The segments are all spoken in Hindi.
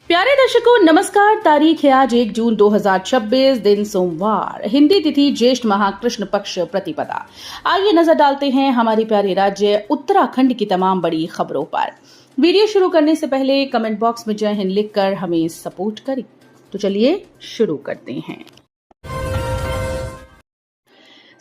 प्यारे दर्शकों नमस्कार। तारीख है आज 1 जून 2026, दिन सोमवार, हिंदी तिथि ज्येष्ठ माह कृष्ण पक्ष प्रतिपदा। आइए नजर डालते हैं हमारी प्यारे राज्य उत्तराखंड की तमाम बड़ी खबरों पर। वीडियो शुरू करने से पहले कमेंट बॉक्स में जय हिंद लिखकर हमें सपोर्ट करें। तो चलिए शुरू करते हैं।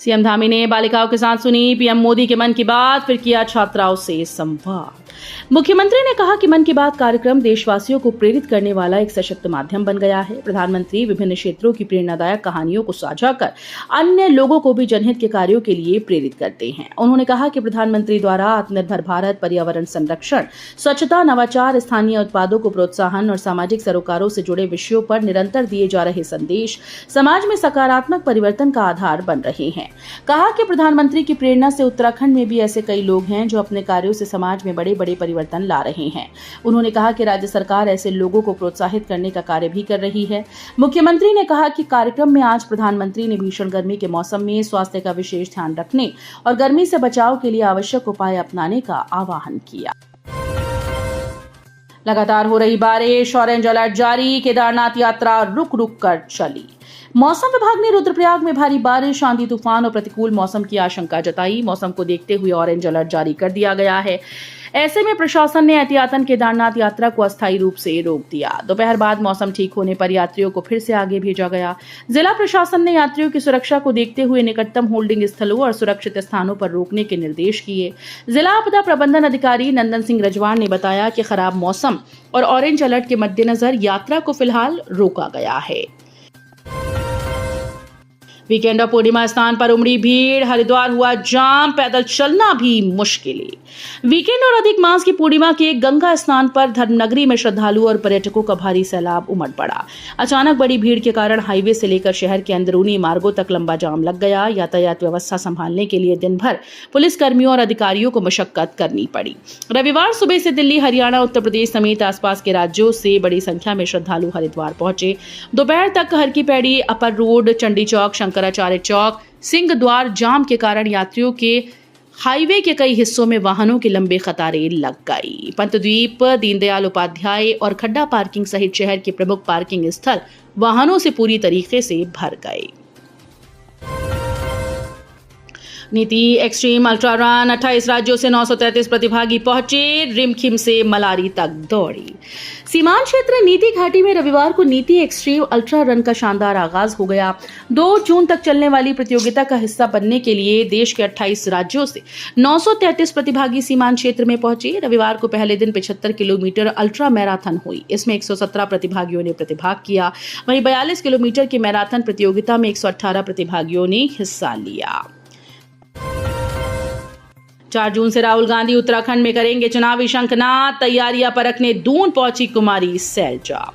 सीएम धामी ने बालिकाओं के साथ सुनी पीएम मोदी के मन की बात, फिर किया छात्राओं से संवाद। मुख्यमंत्री ने कहा कि मन की बात कार्यक्रम देशवासियों को प्रेरित करने वाला एक सशक्त माध्यम बन गया है। प्रधानमंत्री विभिन्न क्षेत्रों की प्रेरणादायक कहानियों को साझा कर अन्य लोगों को भी जनहित के कार्यों के लिए प्रेरित करते हैं। उन्होंने कहा कि प्रधानमंत्री द्वारा आत्मनिर्भर भारत, पर्यावरण संरक्षण, स्वच्छता, नवाचार, स्थानीय उत्पादों को प्रोत्साहन और सामाजिक सरोकारों से जुड़े विषयों पर निरंतर दिए जा रहे संदेश समाज में सकारात्मक परिवर्तन का आधार बन रहे हैं। कहा कि प्रधानमंत्री की प्रेरणा से उत्तराखंड में भी ऐसे कई लोग हैं जो अपने कार्यों से समाज में बड़े बड़े परिवर्तन ला रहे हैं। उन्होंने कहा कि राज्य सरकार ऐसे लोगों को प्रोत्साहित करने का कार्य भी कर रही है। मुख्यमंत्री ने कहा कि कार्यक्रम में आज प्रधानमंत्री ने भीषण गर्मी के मौसम में स्वास्थ्य का विशेष ध्यान रखने और गर्मी से बचाव के लिए आवश्यक उपाय अपनाने का आह्वान किया। लगातार हो रही बारिश, ऑरेंज अलर्ट जारी, केदारनाथ यात्रा रुक रुक कर चली। मौसम विभाग ने रुद्रप्रयाग में भारी बारिश, आंधी तूफान और प्रतिकूल मौसम की आशंका जताई। मौसम को देखते हुए ऑरेंज अलर्ट जारी कर दिया गया है। ऐसे में प्रशासन ने एहतियातन केदारनाथ यात्रा को अस्थायी रूप से रोक दिया। दोपहर बाद मौसम ठीक होने पर यात्रियों को फिर से आगे भेजा गया। जिला प्रशासन ने यात्रियों की सुरक्षा को देखते हुए निकटतम होल्डिंग स्थलों और सुरक्षित स्थानों पर रोकने के निर्देश किए। जिला आपदा प्रबंधन अधिकारी नंदन सिंह रजवान ने बताया कि खराब मौसम और ऑरेंज अलर्ट के मद्देनजर यात्रा को फिलहाल रोका गया है। वीकेंड और पूर्णिमा स्नान पर उमड़ी भीड़, हरिद्वार हुआ जाम, पैदल चलना भी मुश्किल। वीकेंड और अधिक मास की पूर्णिमा के गंगा स्नान पर धर्मनगरी में श्रद्धालुओं और पर्यटकों का भारी सैलाब उमड़ पड़ा। अचानक बड़ी भीड़ के कारण हाईवे से लेकर शहर के अंदरूनी मार्गों तक लंबा जाम लग गया। यातायात व्यवस्था संभालने के लिए दिन भर पुलिस कर्मियों और अधिकारियों को मशक्कत करनी पड़ी। रविवार सुबह से दिल्ली, हरियाणा, उत्तर प्रदेश समेत आसपास के राज्यों से बड़ी संख्या में श्रद्धालु हरिद्वार पहुंचे। दोपहर तक हर की पैड़ी, अपर रोड, चंडी चौक, शंकराचार्य चौक, सिंह द्वार जाम के कारण यात्रियों के हाईवे के कई हिस्सों में वाहनों की लंबी कतारें लग गई। पंतद्वीप, दीनदयाल उपाध्याय और खड्डा पार्किंग सहित शहर के प्रमुख पार्किंग स्थल वाहनों से पूरी तरीके से भर गए। नीति एक्सट्रीम अल्ट्रा रन, 28 राज्यों से 933 प्रतिभागी पहुंचे, रिमखिम से मलारी तक दौड़ी। सीमांत क्षेत्र नीति घाटी में रविवार को नीति एक्सट्रीम अल्ट्रा रन का शानदार आगाज हो गया। 2 जून तक चलने वाली प्रतियोगिता का हिस्सा बनने के लिए देश के 28 राज्यों से 933 प्रतिभागी सीमांत क्षेत्र में पहुंचे। रविवार को पहले दिन 75 किलोमीटर अल्ट्रा मैराथन हुई। इसमें 117 प्रतिभागियों ने प्रतिभाग किया। वहीं 42 किलोमीटर की मैराथन प्रतियोगिता में 118 प्रतिभागियों ने हिस्सा लिया। 4 जून से राहुल गांधी उत्तराखंड में करेंगे चुनावी शंखनाद, तैयारियां परखने दून पहुंची कुमारी सैलजा।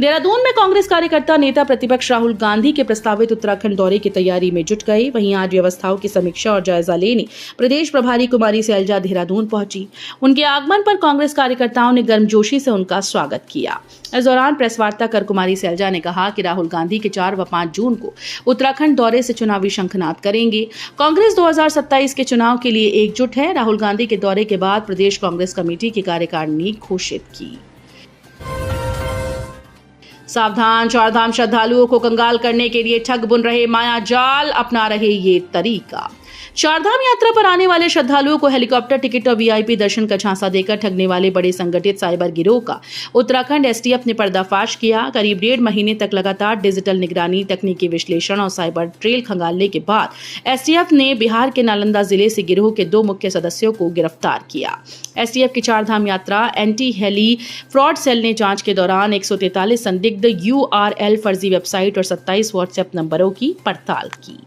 देहरादून में कांग्रेस कार्यकर्ता नेता प्रतिपक्ष राहुल गांधी के प्रस्तावित उत्तराखंड दौरे की तैयारी में जुट गए। वहीं आज व्यवस्थाओं की समीक्षा और जायजा लेने प्रदेश प्रभारी कुमारी सैलजा देहरादून पहुंची। उनके आगमन पर कांग्रेस कार्यकर्ताओं ने गर्मजोशी से उनका स्वागत किया। इस दौरान प्रेस वार्ता कर कुमारी सैलजा ने कहा कि राहुल गांधी के 4 व 5 जून को उत्तराखंड दौरे से चुनावी शंखनाद करेंगे। कांग्रेस 2027 के चुनाव के लिए एकजुट है। राहुल गांधी के दौरे के बाद प्रदेश कांग्रेस कमेटी की कार्यकारिणी घोषित की। सावधान, चारधाम श्रद्धालुओं को कंगाल करने के लिए ठग बुन रहे माया जाल, अपना रहे ये तरीका। चारधाम यात्रा पर आने वाले श्रद्धालुओं को हेलीकॉप्टर टिकट और वीआईपी दर्शन का झांसा देकर ठगने वाले बड़े संगठित साइबर गिरोह का उत्तराखंड एसटीएफ ने पर्दाफाश किया। करीब 1.5 महीने तक लगातार डिजिटल निगरानी, तकनीकी विश्लेषण और साइबर ट्रेल खंगालने के बाद एसटीएफ ने बिहार के नालंदा जिले से गिरोह के 2 मुख्य सदस्यों को गिरफ्तार किया। एसटीएफ की चारधाम यात्रा एंटी हेली फ्रॉड सेल ने जांच के दौरान 143 संदिग्ध यूआरएल फर्जी वेबसाइट और 27 व्हाट्सएप नंबरों की पड़ताल की।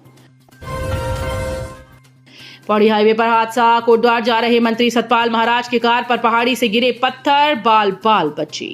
पौड़ी हाईवे पर हादसा, कोटद्वार जा रहे मंत्री सतपाल महाराज की कार पर पहाड़ी से गिरे पत्थर, बाल बाल बचे।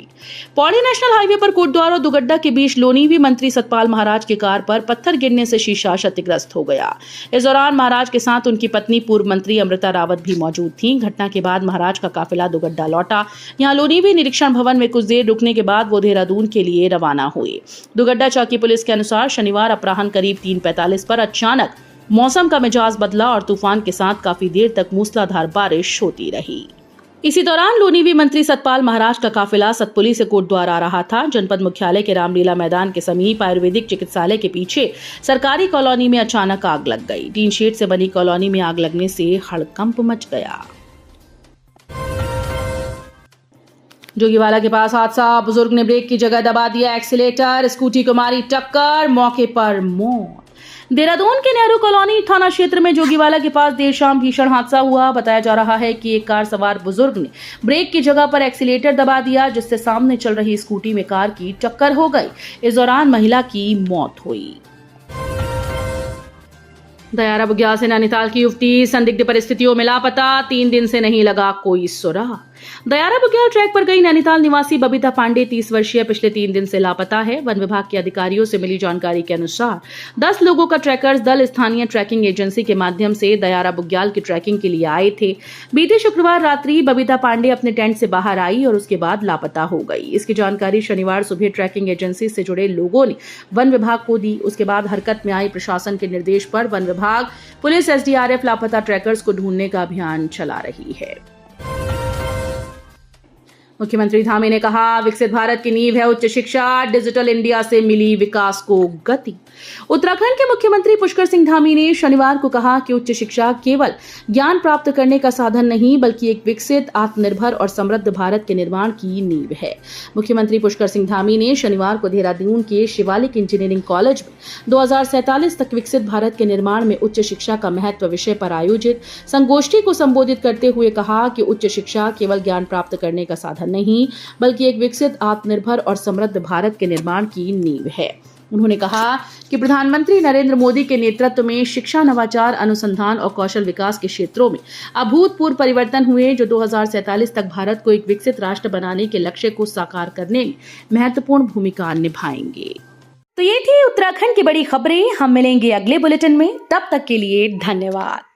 पौड़ी नेशनल हाईवे पर कोटद्वार और दुगड्डा के बीच लोनीवी मंत्री सतपाल महाराज की कार पर पत्थर गिरने से शीशा क्षतिग्रस्त हो गया। इस दौरान महाराज के साथ उनकी पत्नी पूर्व मंत्री अमृता रावत भी मौजूद थीं। घटना के बाद महाराज का काफिला दुगड्डा लौटा। यहां लोनीवी निरीक्षण भवन में कुछ देर रुकने के बाद वो देहरादून के लिए रवाना हुए। दुगड्डा चौकी पुलिस के अनुसार शनिवार अपराह्न करीब 3:45 पर अचानक मौसम का मिजाज बदला और तूफान के साथ काफी देर तक मूसलाधार बारिश होती रही। इसी दौरान लोनीवी मंत्री सतपाल महाराज का काफिला सतपुली से कोटद्वार आ रहा था। जनपद मुख्यालय के रामलीला मैदान के समीप आयुर्वेदिक चिकित्सालय के पीछे सरकारी कॉलोनी में अचानक आग लग गई। टीन शेड से बनी कॉलोनी में आग लगने से हड़कंप मच गया। जोगीवाला के पास हादसा, बुजुर्ग ने ब्रेक की जगह दबा दिया एक्सीलेटर, स्कूटी को मारी टक्कर, मौके पर मौत। देहरादून के नेहरू कॉलोनी थाना क्षेत्र में जोगीवाला के पास देर शाम भीषण हादसा हुआ। बताया जा रहा है कि एक कार सवार बुजुर्ग ने ब्रेक की जगह पर एक्सीलेटर दबा दिया, जिससे सामने चल रही स्कूटी में कार की टक्कर हो गई। इस दौरान महिला की मौत हुई। दयारा बुग्याल से नैनीताल की युवती संदिग्ध परिस्थितियों में लापता, 3 दिन से नहीं लगा कोई सुराग। दयारा बुग्याल ट्रैक पर गई नैनीताल निवासी बबीता पांडे 30 वर्षीय पिछले 3 दिन से लापता है। वन विभाग के अधिकारियों से मिली जानकारी के अनुसार 10 लोगों का ट्रैकर्स दल स्थानीय ट्रैकिंग एजेंसी के माध्यम से दयारा बुग्याल की ट्रैकिंग के लिए आए थे। बीते शुक्रवार रात्रि बबीता पांडे अपने टेंट से बाहर आई और उसके बाद लापता हो गई। इसकी जानकारी शनिवार सुबह ट्रैकिंग एजेंसी से जुड़े लोगों ने वन विभाग को दी। उसके बाद हरकत में आई प्रशासन के निर्देश पर वन विभाग, पुलिस, एसडीआरएफ लापता ट्रैकर्स को ढूंढने का अभियान चला रही है। मुख्यमंत्री धामी ने कहा, विकसित भारत की नींव है उच्च शिक्षा, डिजिटल इंडिया से मिली विकास को गति। उत्तराखंड के मुख्यमंत्री पुष्कर सिंह धामी ने शनिवार को कहा कि उच्च शिक्षा केवल ज्ञान प्राप्त करने का साधन नहीं, बल्कि एक विकसित, आत्मनिर्भर और समृद्ध भारत के निर्माण की नींव है। मुख्यमंत्री पुष्कर सिंह धामी ने शनिवार को देहरादून के शिवालिक इंजीनियरिंग कॉलेज में 2047 तक विकसित भारत के निर्माण में उच्च शिक्षा का महत्व विषय पर आयोजित संगोष्ठी को संबोधित करते हुए कहा कि उच्च शिक्षा केवल ज्ञान प्राप्त करने का साधन नहीं, बल्कि एक विकसित, आत्मनिर्भर और समृद्ध भारत के निर्माण की नींव है। उन्होंने कहा कि प्रधानमंत्री नरेंद्र मोदी के नेतृत्व में शिक्षा, नवाचार, अनुसंधान और कौशल विकास के क्षेत्रों में अभूतपूर्व परिवर्तन हुए, जो 2047 तक भारत को एक विकसित राष्ट्र बनाने के लक्ष्य को साकार करने में महत्वपूर्ण भूमिका निभाएंगे। तो ये थी उत्तराखंड की बड़ी खबरें। हम मिलेंगे अगले बुलेटिन में, तब तक के लिए धन्यवाद।